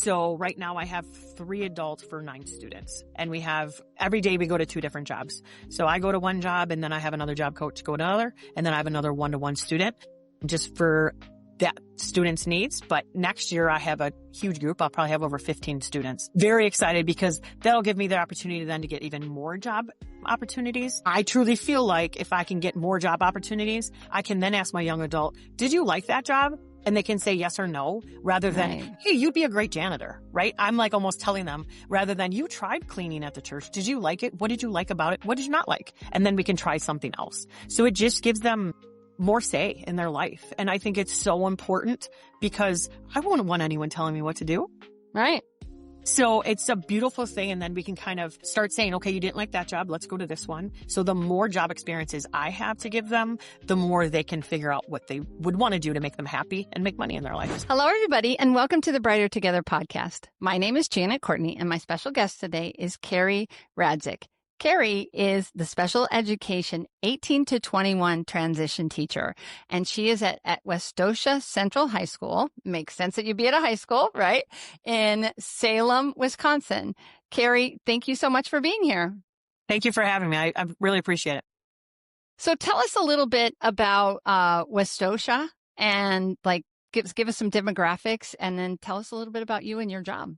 So right now I have 3 adults for 9 students, and every day we go to 2 different jobs. So I go to one job, and then I have another job coach go to another, and then I have another one-to-one student just for that student's needs. But next year I have a huge group. I'll probably have over 15 students. Very excited because that'll give me the opportunity then to get even more job opportunities. I truly feel like if I can get more job opportunities, I can then ask my young adult, did you like that job? And they can say yes or no, rather than, hey, you'd be a great janitor, right? I'm like almost telling them, rather than, you tried cleaning at the church. Did you like it? What did you like about it? What did you not like? And then we can try something else. So it just gives them more say in their life. And I think it's so important because I wouldn't want anyone telling me what to do. Right. So it's a beautiful thing. And then we can kind of start saying, okay, you didn't like that job. Let's go to this one. So the more job experiences I have to give them, the more they can figure out what they would want to do to make them happy and make money in their lives. Hello, everybody, and welcome to the Brighter Together podcast. My name is Janet Courtney, and my special guest today is Kari Radzik. Kari is the special education 18 to 21 transition teacher, and she is at Westosha Central High School. Makes sense that you'd be at a high school, right? In Salem, Wisconsin. Kari, thank you so much for being here. Thank you for having me. I really appreciate it. So tell us a little bit about Westosha and give us some demographics, and then tell us a little bit about you and your job.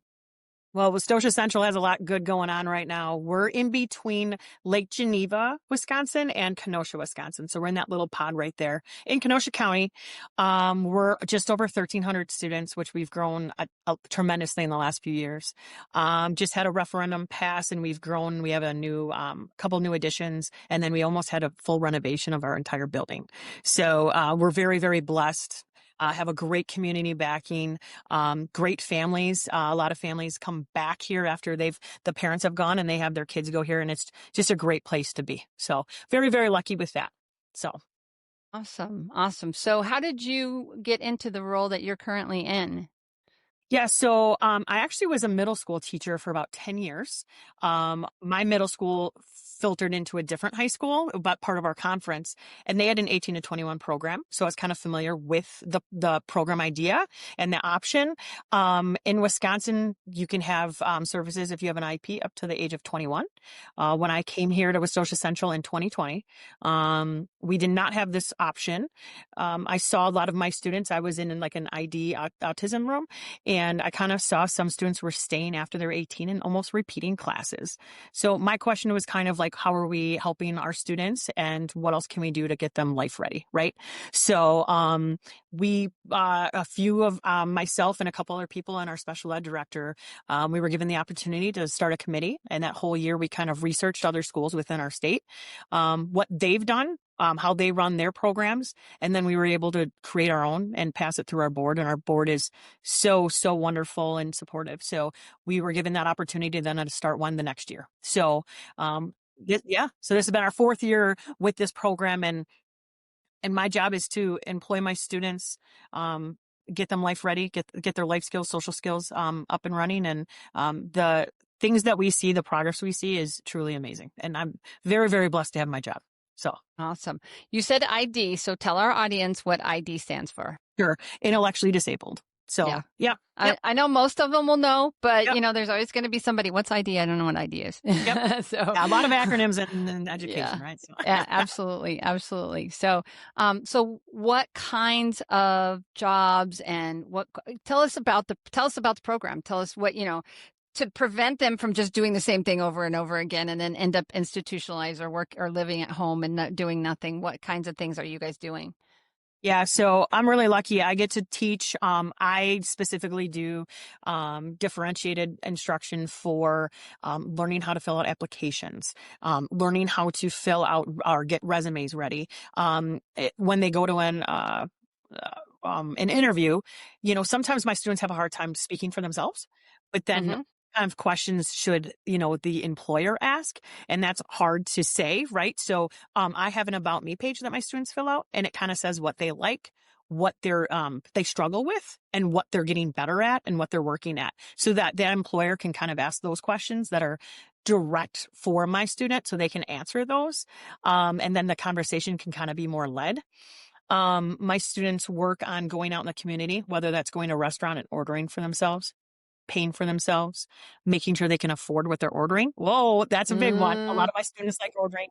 Well, Westosha Central has a lot good going on right now. We're in between Lake Geneva, Wisconsin, and Kenosha, Wisconsin. So we're in that little pod right there in Kenosha County. We're just over 1,300 students, which we've grown tremendously in the last few years. Just had a referendum pass, and we've grown. We have a new couple new additions, and then we almost had a full renovation of our entire building. So we're very, very blessed. Have a great community backing, great families. A lot of families come back here after the parents have gone and they have their kids go here, and it's just a great place to be. So very, very lucky with that. So. Awesome. So how did you get into the role that you're currently in? Yeah, so I actually was a middle school teacher for about 10 years. My middle school filtered into a different high school, but part of our conference, and they had an 18 to 21 program. So I was kind of familiar with the program idea and the option. In Wisconsin, you can have services if you have an IP up to the age of 21. When I came here to Westosha Central in 2020, we did not have this option. I saw a lot of my students. I was in like an ID autism room, and I kind of saw some students were staying after they're 18 and almost repeating classes. So my question was kind of like, how are we helping our students, and what else can we do to get them life ready, right? So a few of myself and a couple other people and our special ed director, we were given the opportunity to start a committee, and that whole year we kind of researched other schools within our state, what they've done, how they run their programs. And then we were able to create our own and pass it through our board. And our board is so, so wonderful and supportive. So we were given that opportunity then to start one the next year. So, so this has been our 4th year with this program. And my job is to employ my students, get them life ready, get their life skills, social skills, up and running. And, the things that we see, the progress we see is truly amazing. And I'm very, very blessed to have my job. So awesome. You said ID. So tell our audience what ID stands for. Sure. Intellectually disabled. So yeah. I know most of them will know, but there's always going to be somebody. What's ID? I don't know what ID is. Yep. So a lot of acronyms in education, right? So. Yeah, absolutely. So, so what kinds of jobs and tell us about the program. Tell us what, to prevent them from just doing the same thing over and over again and then end up institutionalized or work or living at home and not doing nothing. What kinds of things are you guys doing? Yeah, so I'm really lucky. I get to teach. I specifically do differentiated instruction for learning how to fill out applications, learning how to fill out or get resumes ready. When they go to an interview, sometimes my students have a hard time speaking for themselves, but then kind of questions should, the employer ask, and that's hard to say, right? So, I have an about me page that my students fill out, and it kind of says what they like, what they struggle with, and what they're getting better at and what they're working at, so that employer can kind of ask those questions that are direct for my student so they can answer those. And then the conversation can kind of be more led. My students work on going out in the community, whether that's going to a restaurant and ordering for themselves, paying for themselves, making sure they can afford what they're ordering. Whoa, that's a big one. A lot Mm, of my students like ordering,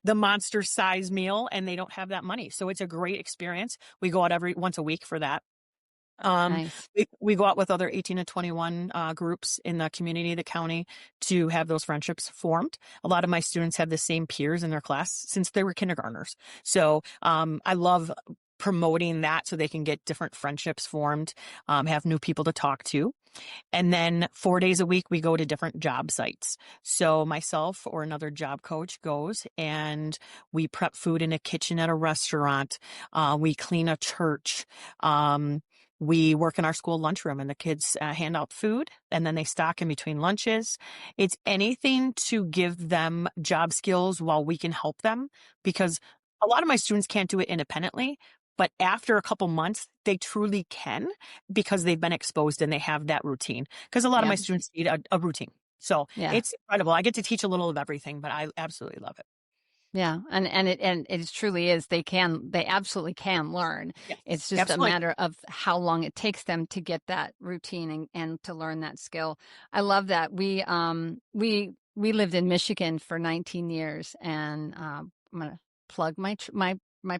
the monster size meal, and they don't have that money. So it's a great experience. We go out every once a week for that. Um, nice. we go out with other 18 to 21 groups in the community, the county, to have those friendships formed. A lot of my students have the same peers in their class since they were kindergartners. So I love promoting that so they can get different friendships formed, have new people to talk to. And then 4 days a week, we go to different job sites. So myself or another job coach goes and we prep food in a kitchen at a restaurant. We clean a church. We work in our school lunchroom and the kids hand out food and then they stock in between lunches. It's anything to give them job skills while we can help them, because a lot of my students can't do it independently. But after a couple months, they truly can, because they've been exposed and they have that routine. Because a lot of Yeah. my students need a routine. So Yeah. it's incredible. I get to teach a little of everything, but I absolutely love it. Yeah, and it truly is. They absolutely can learn. Yes, It's just a absolutely. matter of how long it takes them to get that routine and to learn that skill. I love that. We lived in Michigan for 19 years, and I'm gonna plug my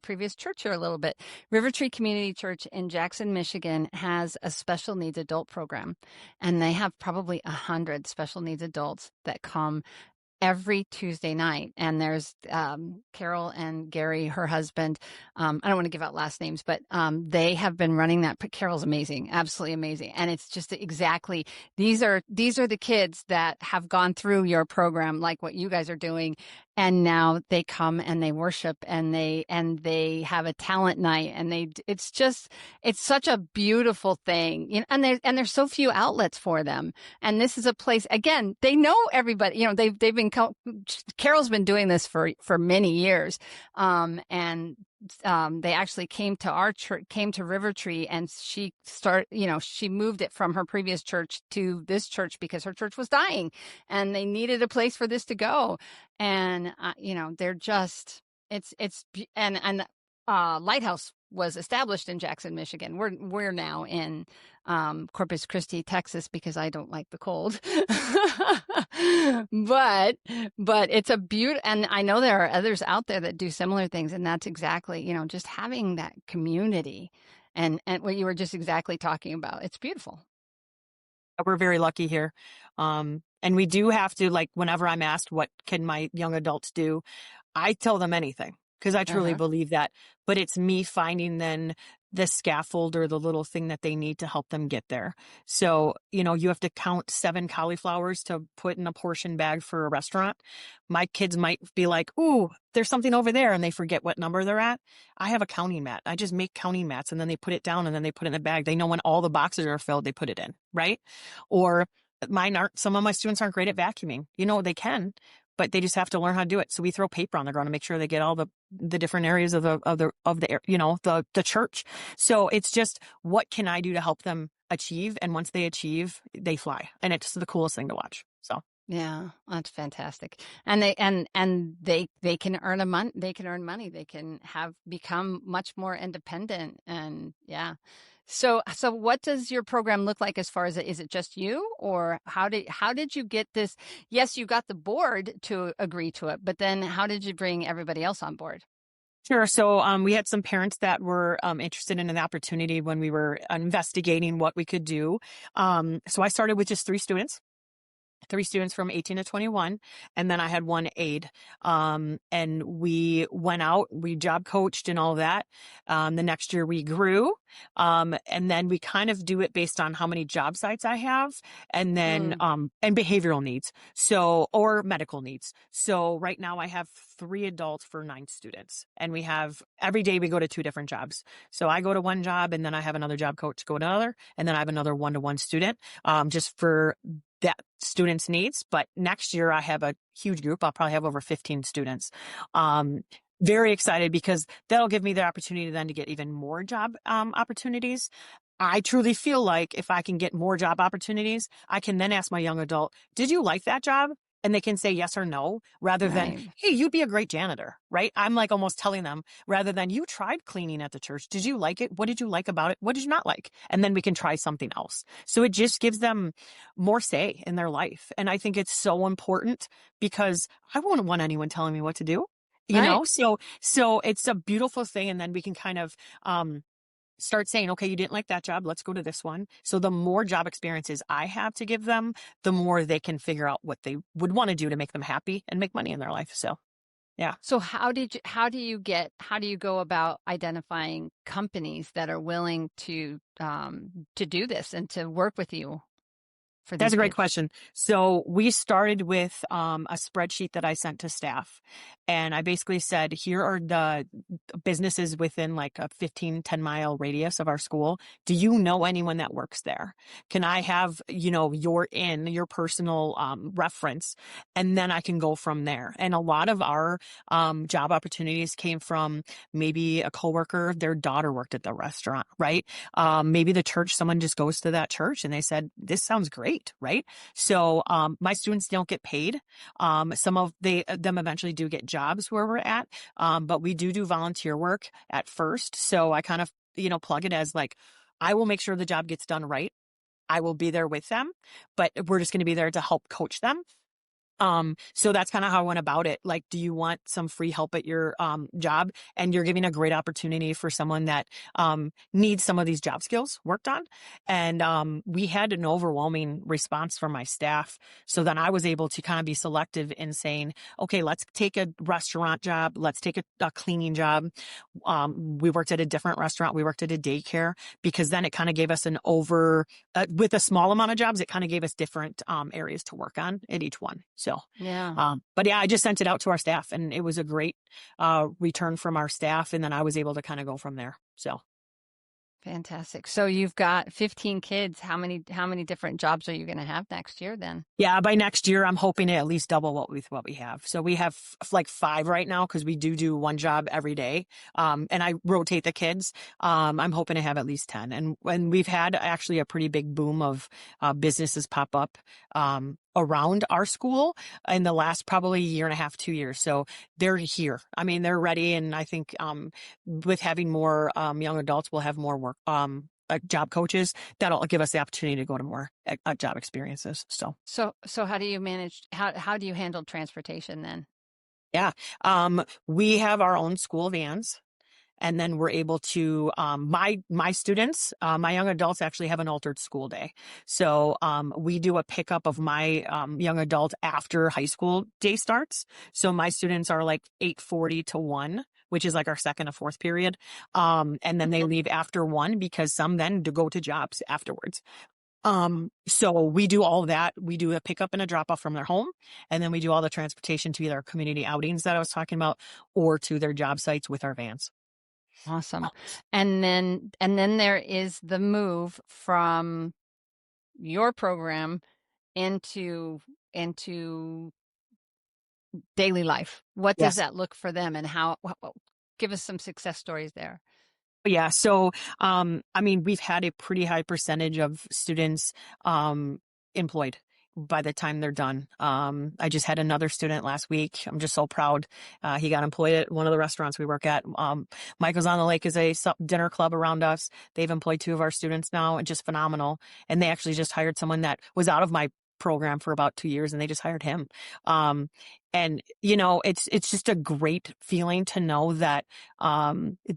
previous church here a little bit. River Tree Community Church in Jackson, Michigan has a special needs adult program, and they have probably 100 special needs adults that come every Tuesday night. And there's Carol and Gary, her husband. I don't want to give out last names, but they have been running that. But Carol's amazing, absolutely amazing. And it's just exactly these are the kids that have gone through your program, like what you guys are doing. And now they come and they worship and they have a talent night and it's such a beautiful thing, and there's so few outlets for them. And this is a place, again, they know everybody, Carol's been doing this for many years. And they actually came to our church, came to River Tree, and she moved it from her previous church to this church because her church was dying and they needed a place for this to go. And, they're just, and Lighthouse was established in Jackson, Michigan. We're now in Corpus Christi, Texas, because I don't like the cold. but it's a beauty, and I know there are others out there that do similar things, and that's exactly, just having that community and what you were just exactly talking about. It's beautiful. We're very lucky here. And we do have to, like, whenever I'm asked what can my young adults do, I tell them anything, because I truly Uh-huh. believe that. But it's me finding then the scaffold or the little thing that they need to help them get there. So, you have to count 7 cauliflowers to put in a portion bag for a restaurant. My kids might be like, "Ooh, there's something over there," and they forget what number they're at. I have a counting mat. I just make counting mats, and then they put it down and then they put it in the bag. They know when all the boxes are filled, they put it in, right? Or some of my students aren't great at vacuuming. They can, but they just have to learn how to do it. So we throw paper on the ground to make sure they get all the different areas of the church. So it's just, what can I do to help them achieve? And once they achieve, they fly, and it's the coolest thing to watch. So. Yeah, that's fantastic. And they can earn they can earn money. They can become much more independent. And yeah. So what does your program look like as far as is it just you, or how did you get this? Yes, you got the board to agree to it, but then how did you bring everybody else on board? Sure. So we had some parents that were interested in an opportunity when we were investigating what we could do. So I started with just 3 students from 18 to 21. And then I had one aide. And we went out, we job coached and all that. The next year we grew. And then we kind of do it based on how many job sites I have, and then, and behavioral needs. So, or medical needs. So right now I have 3 adults for 9 students, and every day we go to 2 different jobs. So I go to one job, and then I have another job coach go to another, and then I have another one-to-one student, just for that students' needs. But next year I have a huge group. I'll probably have over 15 students. Very excited, because that'll give me the opportunity then to get even more job opportunities. I truly feel like if I can get more job opportunities, I can then ask my young adult, "Did you like that job?" and they can say yes or no rather than, Right. hey, you'd be a great janitor, right? I'm like almost telling them rather than you tried cleaning at the church. Did you like it? What did you like about it? What did you not like? And then we can try something else. So it just gives them more say in their life. And I think it's so important because I wouldn't want anyone telling me what to do, Right. so it's a beautiful thing. And then we can kind of, start saying, okay, you didn't like that job. Let's go to this one. So the more job experiences I have to give them, the more they can figure out what they would want to do to make them happy and make money in their life. So, yeah. So how do you go about identifying companies that are willing to do this and to work with you for That's these a great kids? question. So we started with a spreadsheet that I sent to staff. And I basically said, here are the businesses within like a 10-mile radius of our school. Do you know anyone that works there? Can I have, your personal reference? And then I can go from there. And a lot of our job opportunities came from maybe a coworker, their daughter worked at the restaurant, right? Maybe the church, someone just goes to that church and they said, this sounds great, right? So my students don't get paid. Some of them eventually do get jobs where we're at, but we do volunteer work at first. So I kind of, plug it as like, I will make sure the job gets done right. I will be there with them, but we're just going to be there to help coach them. So that's kind of how I went about it. Like, do you want some free help at your job? And you're giving a great opportunity for someone that needs some of these job skills worked on. And we had an overwhelming response from my staff. So then I was able to kind of be selective in saying, okay, let's take a restaurant job. Let's take a cleaning job. We worked at a different restaurant. We worked at a daycare because then it kind of gave us with a small amount of jobs, it kind of gave us different areas to work on at each one. So, Yeah. but yeah, I just sent it out to our staff and it was a great return from our staff. And then I was able to kind of go from there. So. Fantastic. So you've got 15 kids. How many different jobs are you going to have next year then? Yeah, by next year, I'm hoping to at least double what we have. So we have like 5 right now because we do one job every day. And I rotate the kids. I'm hoping to have at least 10. And when we've had actually a pretty big boom of businesses pop up around our school in the last probably year and a half, 2 years. So they're here. I mean, they're ready. And I think with having more young adults, we'll have more work. Job coaches that'll give us the opportunity to go to more job experiences. So how do you manage, how do you handle transportation then? Yeah. We have our own school vans. And then we're able to, my students, my young adults actually have an altered school day. So, we do a pickup of my, young adult after high school day starts. So my students are like 8:40 to 1, which is like our second or fourth period. And then they leave after 1 because some then to go to jobs afterwards. So we do all of that. We do a pickup and a drop off from their home. And then we do all the transportation to either our community outings that I was talking about or to their job sites with our vans. Awesome. And then there is the move from your program into daily life. What does Yes. that look for them and give us some success stories there? Yeah. So, I mean, we've had a pretty high percentage of students, employed by the time they're done. I just had another student last week. I'm just so proud. He got employed at one of the restaurants we work at. Michael's on the Lake is a dinner club around us. They've employed 2 of our students now and just phenomenal. And they actually just hired someone that was out of my program for about 2 years and they just hired him. And it's just a great feeling to know that,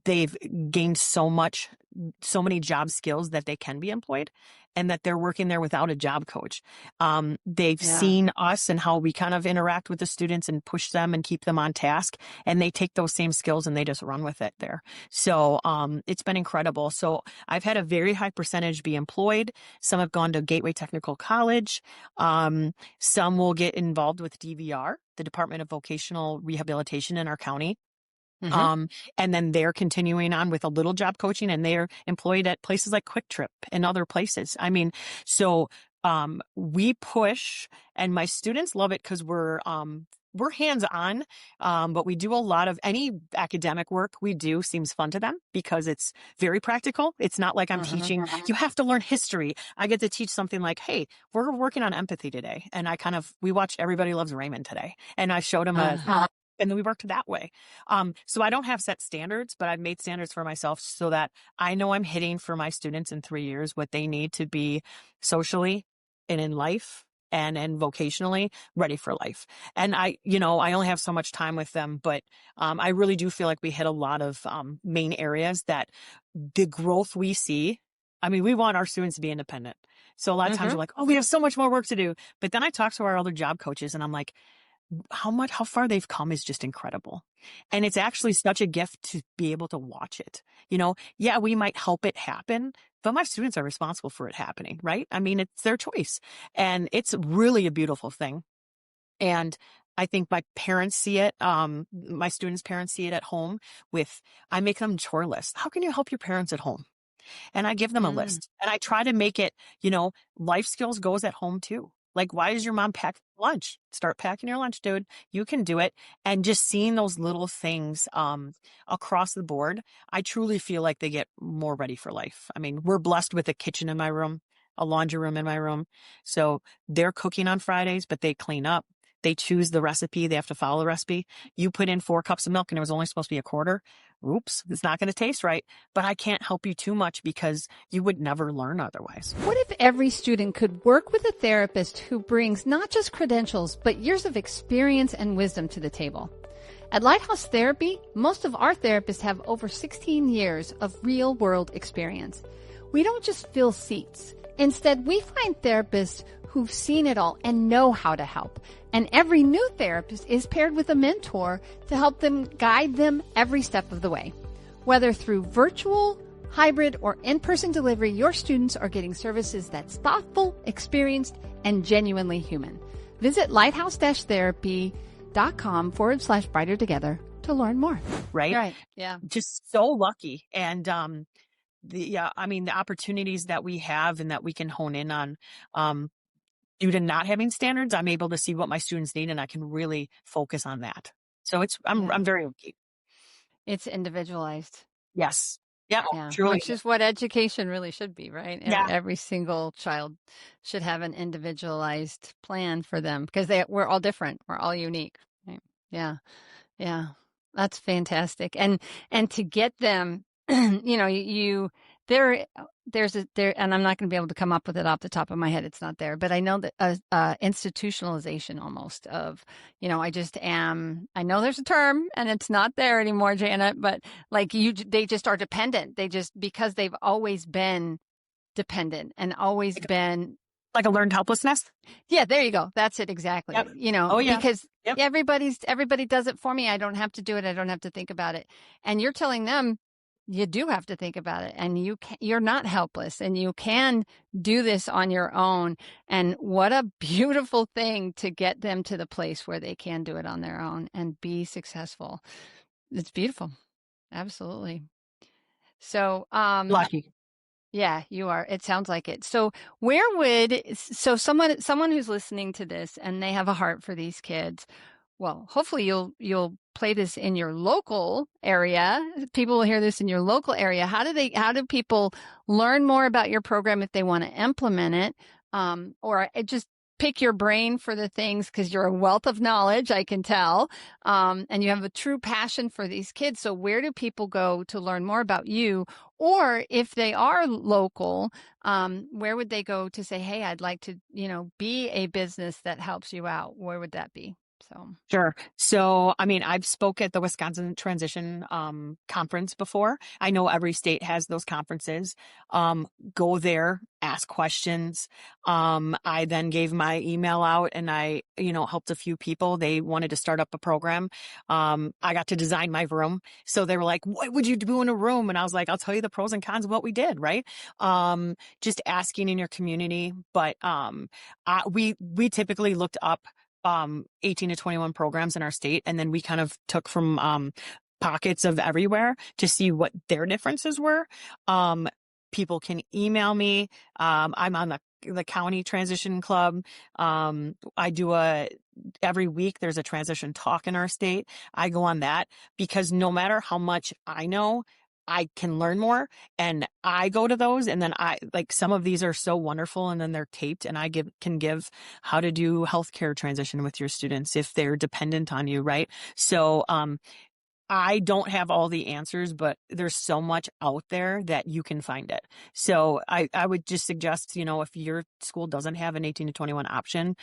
they've gained so many job skills that they can be employed and that they're working there without a job coach. They've Yeah. seen us and how we kind of interact with the students and push them and keep them on task. And they take those same skills and they just run with it there. So, it's been incredible. So I've had a very high percentage be employed. Some have gone to Gateway Technical College. Some will get involved with DVR, the Department of Vocational Rehabilitation in our county. Mm-hmm. And then they're continuing on with a little job coaching and they're employed at places like Quick Trip and other places. I mean, so, we push and my students love it because we're hands-on, but we do a lot of any academic work we do seems fun to them because it's very practical. It's not like I'm teaching, you have to learn history. I get to teach something like, hey, we're working on empathy today. And we watched Everybody Loves Raymond today. And I showed them and then we worked that way. So I don't have set standards, but I've made standards for myself so that I know I'm hitting for my students in 3 years what they need to be socially and in life and vocationally ready for life. And I only have so much time with them, but I really do feel like we hit a lot of main areas that the growth we see. I mean, we want our students to be independent. So a lot of times we're like, oh, we have so much more work to do. But then I talk to our other job coaches and I'm like, how far they've come is just incredible. And it's actually such a gift to be able to watch it. Yeah, we might help it happen, but my students are responsible for it happening, right? I mean, it's their choice and it's really a beautiful thing. And I think my parents see it. My students' parents see it at home I make them chore lists. How can you help your parents at home? And I give them a list and I try to make it, life skills goes at home too. Like, why does your mom pack lunch? Start packing your lunch, dude. You can do it. And just seeing those little things across the board, I truly feel like they get more ready for life. I mean, we're blessed with a kitchen in my room, a laundry room in my room. So they're cooking on Fridays, but they clean up. They choose the recipe. They have to follow the recipe. You put in 4 cups of milk and it was only supposed to be a quarter. Oops, it's not going to taste right. But I can't help you too much because you would never learn otherwise. What if every student could work with a therapist who brings not just credentials, but years of experience and wisdom to the table? At Lighthouse Therapy, most of our therapists have over 16 years of real-world experience. We don't just fill seats. Instead, we find therapists who've seen it all and know how to help. And every new therapist is paired with a mentor to help them guide them every step of the way. Whether through virtual, hybrid, or in-person delivery, your students are getting services that's thoughtful, experienced, and genuinely human. Visit lighthouse-therapy.com/brighter together to learn more. Right. Yeah. Just so lucky. And, the opportunities that we have and that we can hone in on, due to not having standards, I'm able to see what my students need and I can really focus on that. So I'm very lucky. It's individualized. Yes. Yeah. Yeah. Truly. Which is what education really should be, right? Yeah. Every single child should have an individualized plan for them because we're all different. We're all unique. Right? Yeah. Yeah. That's fantastic. And to get them, there's and I'm not going to be able to come up with it off the top of my head. It's not there, but I know that institutionalization almost of, I know there's a term and it's not there anymore, Janet, but like they just are dependent. Because they've always been dependent and always been like a learned helplessness. Yeah, there you go. That's it exactly. Yep. Because Yep. everybody does it for me. I don't have to do it. I don't have to think about it. And you're telling them you do have to think about it and you're not helpless and you can do this on your own. And what a beautiful thing to get them to the place where they can do it on their own and be successful. It's beautiful. Absolutely. So, Lucky. yeah, you are. It sounds like it. So someone who's listening to this and they have a heart for these kids, well, hopefully you'll play this in your local area. People will hear this in your local area. How do people learn more about your program if they want to implement it? Or just pick your brain for the things because you're a wealth of knowledge, I can tell. And you have a true passion for these kids. So where do people go to learn more about you? Or if they are local, where would they go to say, hey, I'd like to, be a business that helps you out? Where would that be? Sure. So, I've spoke at the Wisconsin Transition Conference before. I know every state has those conferences. Go there, ask questions. I then gave my email out and I, helped a few people. They wanted to start up a program. I got to design my room. So they were like, what would you do in a room? And I was like, I'll tell you the pros and cons of what we did, right? Just asking in your community. But we typically looked up 18 to 21 programs in our state. And then we kind of took from pockets of everywhere to see what their differences were. People can email me. I'm on the county transition club. I do a every week there's a transition talk in our state. I go on that because no matter how much I know, I can learn more, and I go to those, and then I like some of these are so wonderful, and then they're taped, and I can give how to do healthcare transition with your students if they're dependent on you, right? So, I don't have all the answers, but there's so much out there that you can find it. So I would just suggest, if your school doesn't have an 18 to 21 option,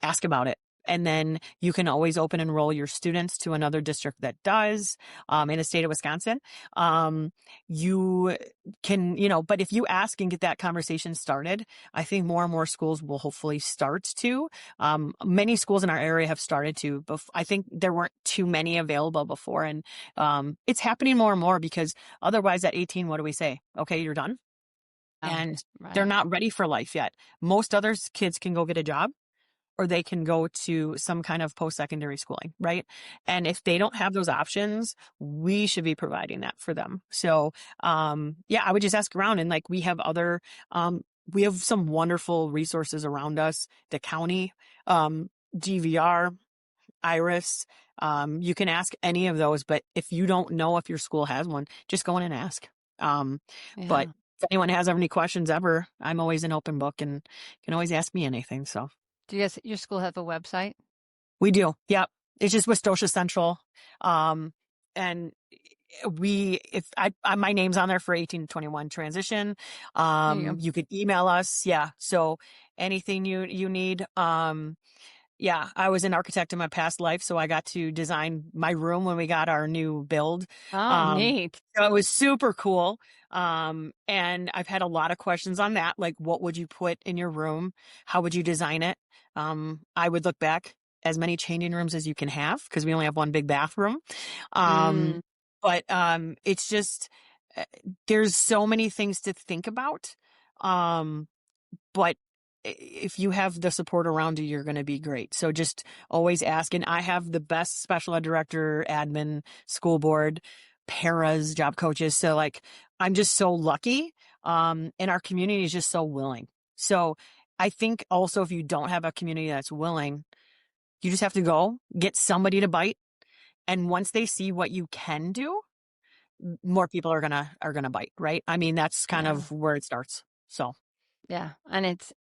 ask about it. And then you can always open enroll your students to another district that does, in the state of Wisconsin. You can, but if you ask and get that conversation started, I think more and more schools will hopefully start to. Many schools in our area have started to. I think there weren't too many available before. And it's happening more and more because otherwise at 18, what do we say? Okay, you're done. And they're not ready for life yet. Most other kids can go get a job, or they can go to some kind of post-secondary schooling, right? And if they don't have those options, we should be providing that for them. So, I would just ask around, and like we have we have some wonderful resources around us, the county, GVR, Iris. You can ask any of those, but if you don't know if your school has one, just go in and ask. But if anyone has any questions ever, I'm always an open book and can always ask me anything. So. Do your school have a website? We do. Yep. It's just Westosha Central. And my name's on there for 18 to 21 transition. You could email us. Yeah. So anything you need. I was an architect in my past life, so I got to design my room when we got our new build. Oh, neat. So it was super cool. And I've had a lot of questions on that. Like, what would you put in your room? How would you design it? I would look back as many changing rooms as you can have because we only have one big bathroom. But it's just, there's so many things to think about. But if you have the support around you, you're going to be great. So just always ask. And I have the best special ed director, admin, school board, paras, job coaches. So like, I'm just so lucky. And our community is just so willing. So I think also if you don't have a community that's willing, you just have to go get somebody to bite. And once they see what you can do, more people are gonna bite, right? I mean, that's kind of where it starts. So. Yeah. And it's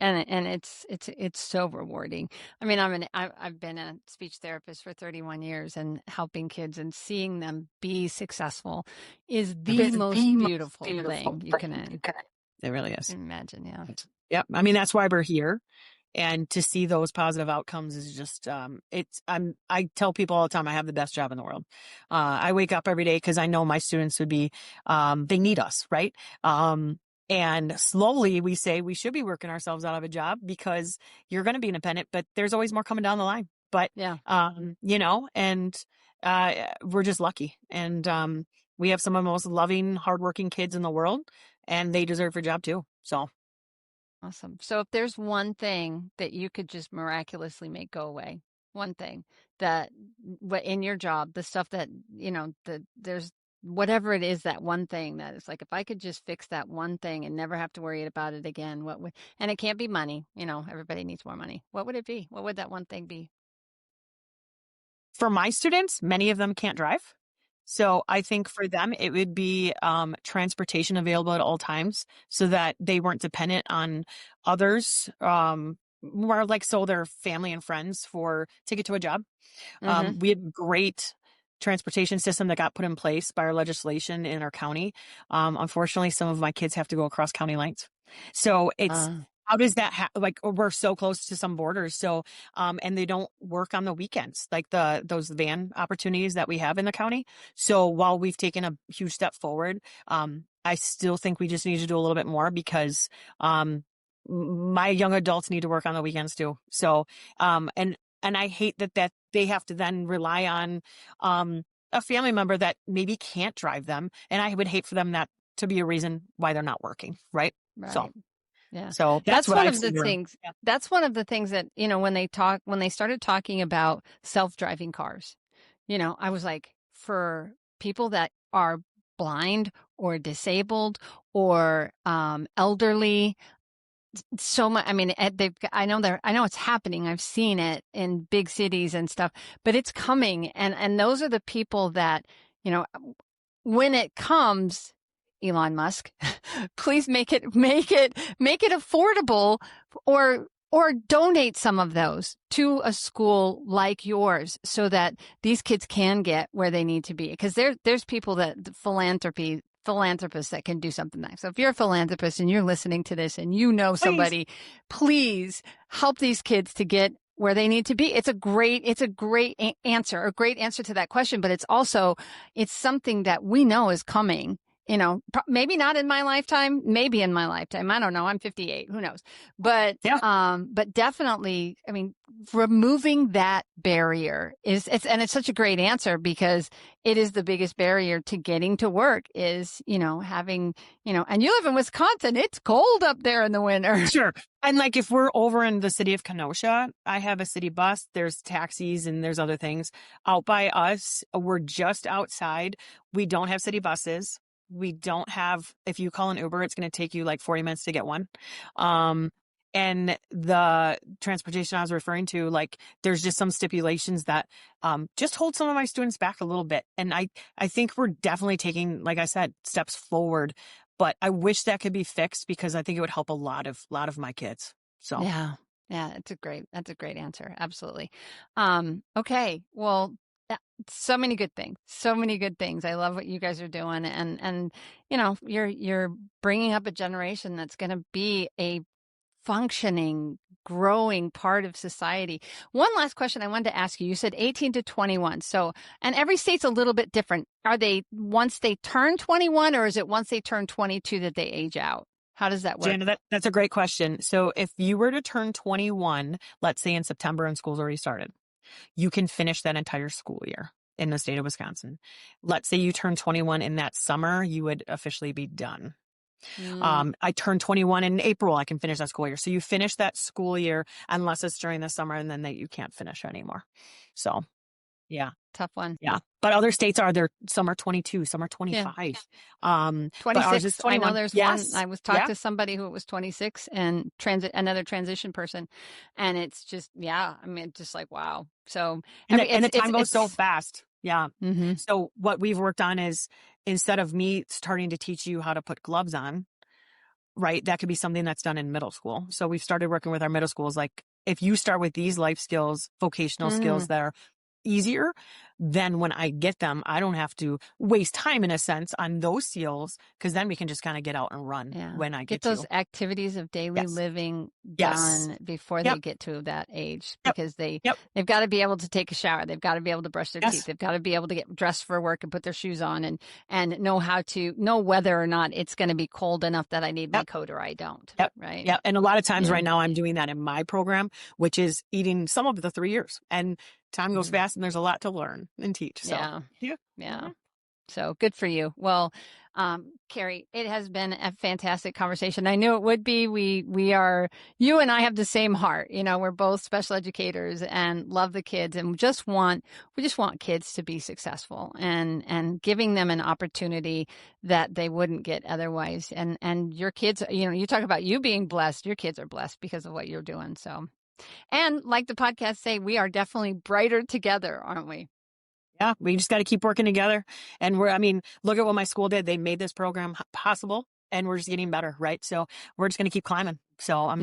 so rewarding. I mean, I've been a speech therapist for 31 years, and helping kids and seeing them be successful is the most beautiful thing you can It really is. imagine. Yeah. Yep. I mean, that's why we're here. And to see those positive outcomes is just, I tell people all the time, I have the best job in the world. I wake up every day because I know my students would be, they need us, right? And slowly we say we should be working ourselves out of a job because you're going to be independent, but there's always more coming down the line. But, we're just lucky. And, we have some of the most loving, hardworking kids in the world, and they deserve a job too. So. Awesome. So if there's one thing that you could just miraculously make go away, one thing that in your job, the stuff that, there's whatever it is, that one thing that is like, if I could just fix that one thing and never have to worry about it again, and it can't be money, everybody needs more money. What would it be? What would that one thing be? For my students, many of them can't drive. So I think for them, it would be transportation available at all times so that they weren't dependent on others, more like so their family and friends to get to a job. We had great transportation system that got put in place by our legislation in our county. Unfortunately, some of my kids have to go across county lines. So it's, how does that like, we're so close to some borders. So, and they don't work on the weekends, like those van opportunities that we have in the county. So while we've taken a huge step forward, I still think we just need to do a little bit more because, my young adults need to work on the weekends too. So, and I hate that they have to then rely on, a family member that maybe can't drive them. And I would hate for them that to be a reason why they're not working. Right. So. Yeah. So that's one of the things. Yeah. That's one of the things that, when they started talking about self-driving cars, I was like, for people that are blind or disabled or elderly, so much. I mean, I know it's happening. I've seen it in big cities and stuff, but it's coming. And those are the people that, when it comes, Elon Musk, please make it affordable, or donate some of those to a school like yours so that these kids can get where they need to be. Because there's people philanthropists that can do something nice. So if you're a philanthropist and you're listening to this and you know somebody, please help these kids to get where they need to be. It's a great answer to that question, but it's something that we know is coming. Maybe not in my lifetime, maybe in my lifetime. I don't know. I'm 58. Who knows? But definitely, I mean, removing that barrier it's such a great answer, because it is the biggest barrier to getting to work is, having, and you live in Wisconsin. It's cold up there in the winter. Sure. And like, if we're over in the city of Kenosha, I have a city bus, there's taxis and there's other things out by us. We're just outside. We don't have city buses. We don't have, if you call an Uber, it's going to take you like 40 minutes to get one. And the transportation I was referring to, like, there's just some stipulations that just hold some of my students back a little bit. And I think we're definitely taking, like I said, steps forward, but I wish that could be fixed, because I think it would help a lot of my kids. So yeah, that's a great answer. Absolutely. Okay. Well, so many good things. I love what you guys are doing. And, you're bringing up a generation that's going to be a functioning, growing part of society. One last question I wanted to ask you. You said 18 to 21. So, and every state's a little bit different. Are they once they turn 21, or is it once they turn 22 that they age out? How does that work? Jana, that's a great question. So if you were to turn 21, let's say in September and school's already started, you can finish that entire school year in the state of Wisconsin. Let's say you turn 21 in that summer, you would officially be done. I turned 21 in April, I can finish that school year. So you finish that school year unless it's during the summer, and then you can't finish anymore. So, yeah. Tough one. Yeah. But other states some are 22, some are 25. Yeah. 26. I know there's one. I was talking to somebody who was 26 and another transition person. And it's just, just like, wow. So, and the time goes so fast. Yeah. Mm-hmm. So what we've worked on is, instead of me starting to teach you how to put gloves on, right, that could be something that's done in middle school. So we've started working with our middle schools. Like, if you start with these life skills, vocational skills that are easier, then when I get them, I don't have to waste time, in a sense, on those skills, because then we can just kind of get out and run when I get those activities of daily living done before they get to that age, because they've got to be able to take a shower, they've got to be able to brush their teeth, they've got to be able to get dressed for work and put their shoes on, and know whether or not it's going to be cold enough that I need my coat or I don't. Right. Yeah. And a lot of times right now I'm doing that in my program, which is eating some of the 3 years, and time goes fast and there's a lot to learn and teach. So, yeah. So good for you. Well, Kari, it has been a fantastic conversation. I knew it would be. You and I have the same heart. We're both special educators and love the kids, and we just want kids to be successful, and giving them an opportunity that they wouldn't get otherwise. And your kids, you talk about you being blessed. Your kids are blessed because of what you're doing. So. And like the podcast say, we are definitely brighter together, aren't we? Yeah, we just got to keep working together. And look at what my school did. They made this program possible, and we're just getting better, right? So we're just going to keep climbing. So I'm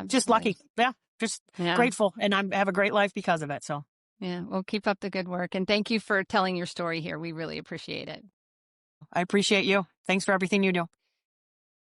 just lucky. Yeah, just grateful. And I have a great life because of it. So yeah, well, keep up the good work. And thank you for telling your story here. We really appreciate it. I appreciate you. Thanks for everything you do.